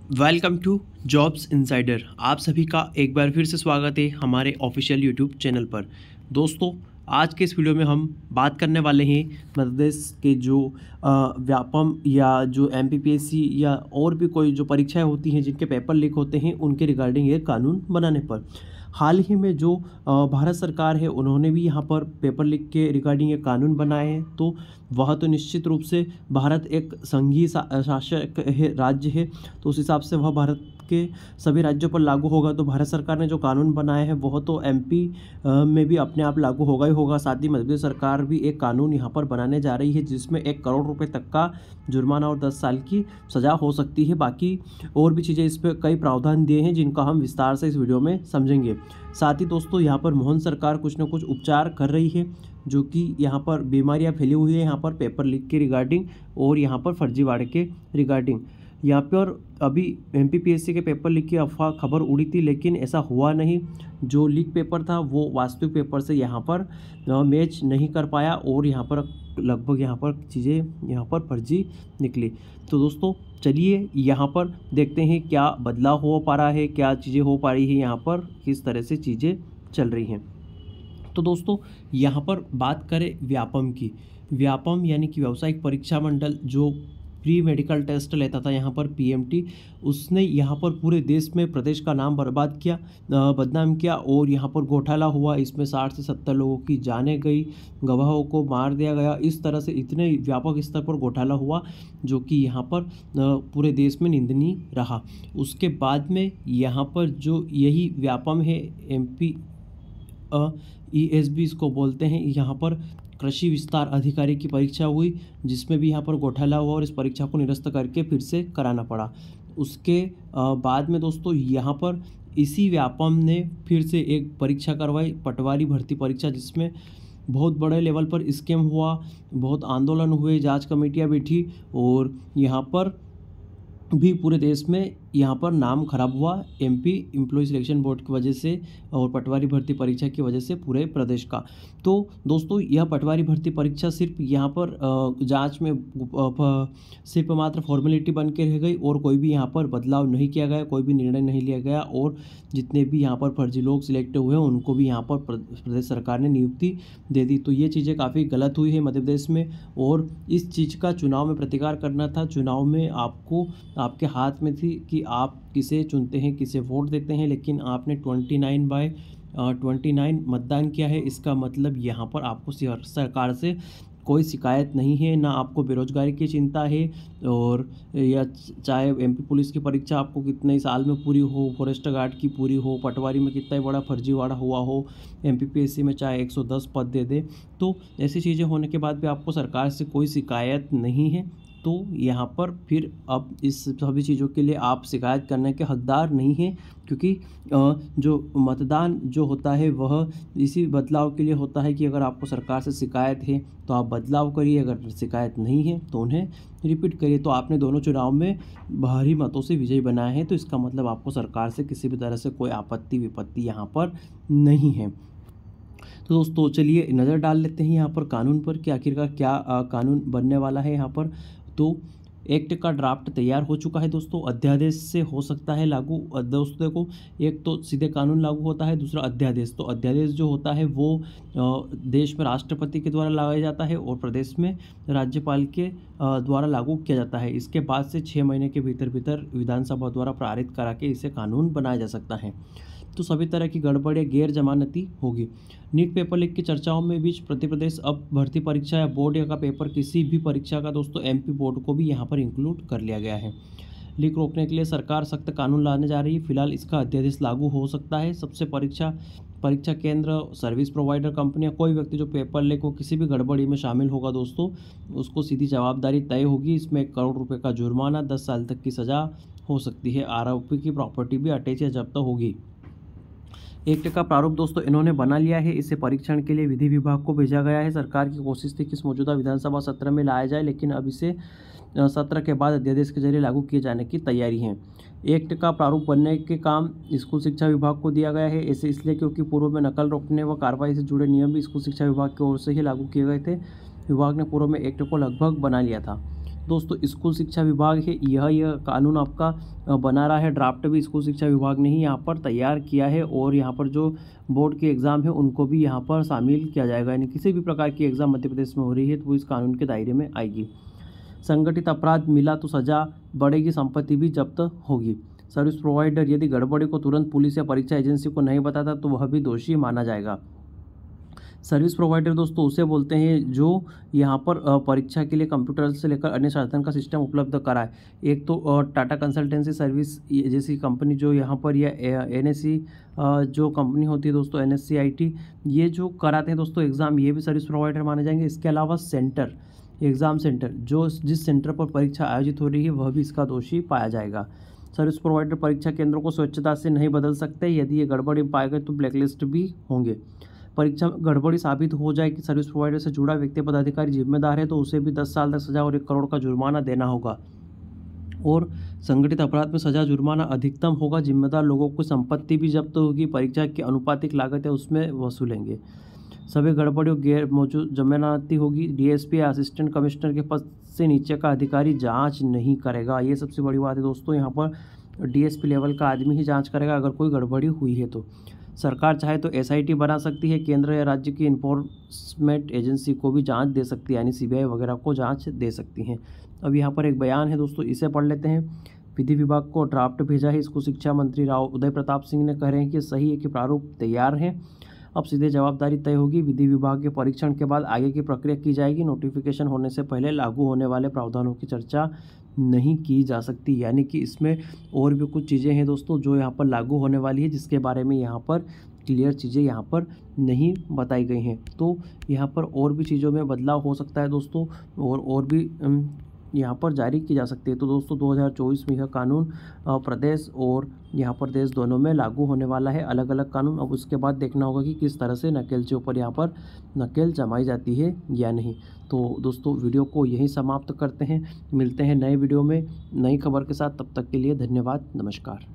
Welcome to jobs insider. आप सभी का एक बार फिर से स्वागत है हमारे ऑफिशियल यूट्यूब चैनल पर। दोस्तों, आज के इस वीडियो में हम बात करने वाले हैं मध्य प्रदेश के जो व्यापम या जो एमपीपीएससी या और भी कोई जो परीक्षाएं होती हैं जिनके पेपर लीक होते हैं उनके रिगार्डिंग एक कानून बनाने पर। हाल ही में जो भारत सरकार है उन्होंने भी यहाँ पर पेपर लीक के रिगार्डिंग एक कानून बनाए हैं। तो वह तो निश्चित रूप से भारत एक संघीय शासक है, राज्य है, तो उस हिसाब से वह भारत के सभी राज्यों पर लागू होगा। तो भारत सरकार ने जो कानून बनाया है वह तो एमपी में भी अपने आप लागू होगा ही होगा। साथ ही मध्य प्रदेश सरकार भी एक कानून यहाँ पर बनाने जा रही है जिसमें 1 करोड़ रुपए तक का जुर्माना और 10 साल की सज़ा हो सकती है। बाकी और भी चीज़ें इस पर कई प्रावधान दिए हैं जिनका हम विस्तार से इस वीडियो में समझेंगे। साथ ही दोस्तों, यहाँ पर मोहन सरकार कुछ न कुछ उपचार कर रही है जो कि यहाँ पर बीमारियाँ फैली हुई है यहाँ पर पेपर लीक के रिगार्डिंग और यहाँ पर फर्जीवाड़े के रिगार्डिंग। यहाँ पर अभी एमपीपीएससी के पेपर लीक की अफवाह खबर उड़ी थी, लेकिन ऐसा हुआ नहीं। जो लीक पेपर था वो वास्तविक पेपर से यहाँ पर मैच नहीं कर पाया और यहाँ पर लगभग यहाँ पर चीज़ें यहाँ पर फर्जी निकली। तो दोस्तों चलिए यहाँ पर देखते हैं क्या बदलाव हो पा रहा है, क्या चीज़ें हो पा रही है, यहाँ पर किस तरह से चीज़ें चल रही हैं। तो दोस्तों यहाँ पर बात करें व्यापम की। व्यापम यानी कि व्यावसायिक परीक्षा मंडल जो प्री मेडिकल टेस्ट लेता था यहाँ पर पीएमटी, उसने यहाँ पर पूरे देश में प्रदेश का नाम बर्बाद किया, बदनाम किया और यहाँ पर घोटाला हुआ। इसमें 60 से 70 लोगों की जानें गई, गवाहों को मार दिया गया। इस तरह से इतने व्यापक स्तर पर घोटाला हुआ जो कि यहाँ पर पूरे देश में निंदनीय रहा। उसके बाद में यहाँ पर जो यही व्यापम है एमपी ईएसबी इसको बोलते हैं, यहाँ पर कृषि विस्तार अधिकारी की परीक्षा हुई जिसमें भी यहाँ पर घोटाला हुआ और इस परीक्षा को निरस्त करके फिर से कराना पड़ा। उसके बाद में दोस्तों यहाँ पर इसी व्यापम ने फिर से एक परीक्षा करवाई, पटवारी भर्ती परीक्षा, जिसमें बहुत बड़े लेवल पर स्कैम हुआ, बहुत आंदोलन हुए, जांच कमेटियाँ बैठी और यहाँ पर भी पूरे देश में यहाँ पर नाम खराब हुआ एमपी एम्प्लॉय सिलेक्शन बोर्ड की वजह से और पटवारी भर्ती परीक्षा की वजह से पूरे प्रदेश का। तो दोस्तों यह पटवारी भर्ती परीक्षा सिर्फ यहाँ पर जांच में सिर्फ मात्र फॉर्मेलिटी बन के रह गई और कोई भी यहाँ पर बदलाव नहीं किया गया, कोई भी निर्णय नहीं लिया गया और जितने भी यहाँ पर फर्जी लोग सिलेक्ट हुए हैं उनको भी यहाँ पर प्रदेश सरकार ने नियुक्ति दे दी। तो ये चीज़ें काफ़ी गलत हुई है मध्य प्रदेश में और इस चीज़ का चुनाव में प्रतिकार करना था। चुनाव में आपको आपके हाथ में थी कि आप किसे चुनते हैं, किसे वोट देते हैं, लेकिन आपने 29/29 मतदान किया है। इसका मतलब यहाँ पर आपको सरकार से कोई शिकायत नहीं है, ना आपको बेरोजगारी की चिंता है और या चाहे एमपी पुलिस की परीक्षा आपको कितने साल में पूरी हो, फॉरेस्ट गार्ड की पूरी हो, पटवारी में कितना बड़ा फर्जीवाड़ा हुआ हो, एमपीपीएससी में चाहे 110 पद दे दे, तो ऐसी चीज़ें होने के बाद भी आपको सरकार से कोई शिकायत नहीं है। तो यहाँ पर फिर अब इस सभी चीज़ों के लिए आप शिकायत करने के हकदार नहीं हैं, क्योंकि जो मतदान जो होता है वह इसी बदलाव के लिए होता है कि अगर आपको सरकार से शिकायत है तो आप बदलाव करिए, अगर शिकायत नहीं है तो उन्हें रिपीट करिए। तो आपने दोनों चुनाव में भारी मतों से विजयी बनाए हैं, तो इसका मतलब आपको सरकार से किसी भी तरह से कोई आपत्ति विपत्ति यहाँ पर नहीं है। तो दोस्तों चलिए नज़र डाल लेते हैं यहाँ पर कानून पर कि आखिरकार क्या कानून बनने वाला है यहाँ पर। तो एक्ट का ड्राफ्ट तैयार हो चुका है दोस्तों, अध्यादेश से हो सकता है लागू। दोस्तों देखो, एक तो सीधे कानून लागू होता है, दूसरा अध्यादेश। तो अध्यादेश जो होता है वो देश में राष्ट्रपति के द्वारा लगाया जाता है और प्रदेश में राज्यपाल के द्वारा लागू किया जाता है। इसके बाद से 6 महीने के भीतर भीतर विधानसभा द्वारा पारित करा के इसे कानून बनाया जा सकता है। तो सभी तरह की गड़बड़ या गैर जमानती होगी। नीट पेपर लीक की चर्चाओं में बीच मध्य प्रदेश अब भर्ती परीक्षा या बोर्ड का पेपर किसी भी परीक्षा का दोस्तों एमपी बोर्ड को भी यहाँ पर इंक्लूड कर लिया गया है। लीक रोकने के लिए सरकार सख्त कानून लाने जा रही है। फिलहाल इसका अध्यादेश लागू हो सकता है। सबसे परीक्षा केंद्र, सर्विस प्रोवाइडर कंपनियां, कोई व्यक्ति जो पेपर लीक हो किसी भी गड़बड़ी में शामिल होगा दोस्तों, उसको सीधी जवाबदारी तय होगी। इसमें 1 करोड़ रुपये का जुर्माना, 10 साल तक की सज़ा हो सकती है। आरोपी की प्रॉपर्टी भी अटैच या जब्त होगी। एक्ट का प्रारूप दोस्तों इन्होंने बना लिया है, इसे परीक्षण के लिए विधि विभाग को भेजा गया है। सरकार की कोशिश थी कि इस मौजूदा विधानसभा सत्र में लाया जाए, लेकिन अब इसे सत्र के बाद अध्यादेश के जरिए लागू किए जाने की तैयारी है। एक्ट का प्रारूप बनने के काम स्कूल शिक्षा विभाग को दिया गया है। ऐसे इसलिए क्योंकि पूर्व में नकल रोकने व कार्रवाई से जुड़े नियम भी स्कूल शिक्षा विभाग की ओर से ही लागू किए गए थे। विभाग ने पूर्व में एक्ट को लगभग बना लिया था। दोस्तों स्कूल शिक्षा विभाग है यह कानून आपका बना रहा है। ड्राफ्ट भी स्कूल शिक्षा विभाग ने ही यहाँ पर तैयार किया है और यहाँ पर जो बोर्ड के एग्ज़ाम है उनको भी यहाँ पर शामिल किया जाएगा, यानी किसी भी प्रकार की एग्ज़ाम मध्य प्रदेश में हो रही है तो वो इस कानून के दायरे में आएगी। संगठित अपराध मिला तो सजा बढ़ेगी, संपत्ति भी जब्त होगी। सर्विस प्रोवाइडर यदि गड़बड़ी को तुरंत पुलिस या परीक्षा एजेंसी को नहीं बताता तो वह भी दोषी माना जाएगा। सर्विस प्रोवाइडर दोस्तों उसे बोलते हैं जो यहाँ पर परीक्षा के लिए कंप्यूटर से लेकर अन्य साधन का सिस्टम उपलब्ध कराए। एक तो टाटा कंसल्टेंसी सर्विस जैसी कंपनी जो यहाँ पर, या एनएससी जो कंपनी होती है दोस्तों, NSCIT, ये जो कराते हैं दोस्तों एग्ज़ाम, ये भी सर्विस प्रोवाइडर माने जाएंगे। इसके अलावा सेंटर, एग्ज़ाम सेंटर, जो जिस सेंटर पर परीक्षा आयोजित हो रही है वह भी इसका दोषी पाया जाएगा। सर्विस प्रोवाइडर परीक्षा केंद्रों को स्वच्छता से नहीं बदल सकते, यदि ये गड़बड़ी पाए गए तो ब्लैकलिस्ट भी होंगे। परीक्षा में गड़बड़ी साबित हो जाए कि सर्विस प्रोवाइडर से जुड़ा व्यक्ति पदाधिकारी जिम्मेदार है तो उसे भी 10 साल तक सजा और 1 करोड़ का जुर्माना देना होगा। और संगठित अपराध में सजा जुर्माना अधिकतम होगा। जिम्मेदार लोगों की संपत्ति भी जब्त होगी। परीक्षा की अनुपातिक लागत है उसमें वसूलेंगे। सभी गड़बड़ी और गैर मौजूद जमानती होगी। DSP या असिस्टेंट कमिश्नर के पद से नीचे का अधिकारी जांच नहीं करेगा। ये सबसे बड़ी बात है दोस्तों, यहाँ पर DSP लेवल का आदमी ही जांच करेगा अगर कोई गड़बड़ी हुई है तो। सरकार चाहे तो SIT बना सकती है, केंद्र या राज्य की इन्फोर्समेंट एजेंसी को भी जांच दे सकती है, यानी CBI वगैरह को जांच दे सकती हैं। अब यहाँ पर एक बयान है दोस्तों, इसे पढ़ लेते हैं। विधि विभाग को ड्राफ्ट भेजा है, इसको शिक्षा मंत्री राव उदय प्रताप सिंह ने कह रहे हैं कि सही है कि प्रारूप तैयार है, अब सीधे जवाबदारी तय होगी। विधि विभाग के परीक्षण के बाद आगे की प्रक्रिया की जाएगी। नोटिफिकेशन होने से पहले लागू होने वाले प्रावधानों की चर्चा नहीं की जा सकती, यानी कि इसमें और भी कुछ चीज़ें हैं दोस्तों जो यहाँ पर लागू होने वाली है, जिसके बारे में यहाँ पर क्लियर चीज़ें यहाँ पर नहीं बताई गई हैं। तो यहाँ पर और भी चीज़ों में बदलाव हो सकता है दोस्तों, और भी यहाँ पर जारी की जा सकती है। तो दोस्तों 2024 में यह कानून प्रदेश और यहाँ पर देश दोनों में लागू होने वाला है, अलग अलग कानून। अब उसके बाद देखना होगा कि किस तरह से नकेल के ऊपर यहाँ पर नकेल जमाई जाती है या नहीं। तो दोस्तों वीडियो को यहीं समाप्त करते हैं, मिलते हैं नए वीडियो में नई खबर के साथ। तब तक के लिए धन्यवाद, नमस्कार।